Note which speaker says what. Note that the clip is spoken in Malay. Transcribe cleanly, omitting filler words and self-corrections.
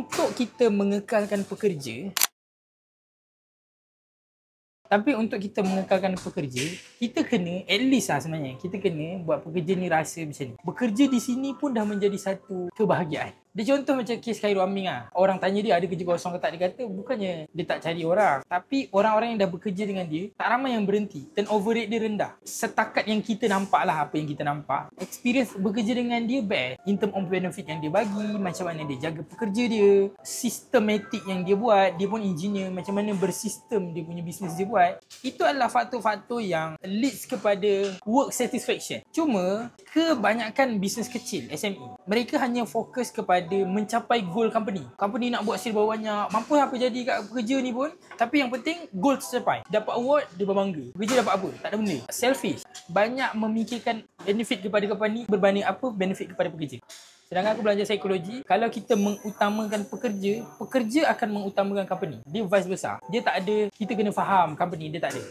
Speaker 1: untuk kita mengekalkan pekerja, kita kena at least sebenarnya kita kena buat pekerja ni rasa macam ni. Bekerja di sini pun dah menjadi satu kebahagiaan. Dia contoh macam kes Khairul Aming lah. Orang tanya dia ada kerja kosong ke tak, dia kata bukannya dia tak cari orang, tapi orang-orang yang dah bekerja dengan dia tak ramai yang berhenti. Turnover rate dia rendah. Setakat yang kita nampak lah, apa yang kita nampak, experience bekerja dengan dia best in term of benefit yang dia bagi, macam mana dia jaga pekerja dia, sistematik yang dia buat. Dia pun engineer, macam mana bersistem dia punya bisnes dia buat. Itu adalah faktor-faktor yang leads kepada work satisfaction. Cuma kebanyakan bisnes kecil, SME, mereka hanya fokus kepada mencapai goal company. Company nak buat sale berapa banyak, mampu apa jadi kat pekerja ni pun, tapi yang penting goal tercapai. Dapat award, dia berbangga. Pekerja dapat apa? Tak ada benda. Selfish. Banyak memikirkan benefit kepada company berbanding apa benefit kepada pekerja. Sedangkan aku belajar psikologi, kalau kita mengutamakan pekerja, pekerja akan mengutamakan company. Dia vice versa. Dia tak ada, kita kena faham company, dia tak ada.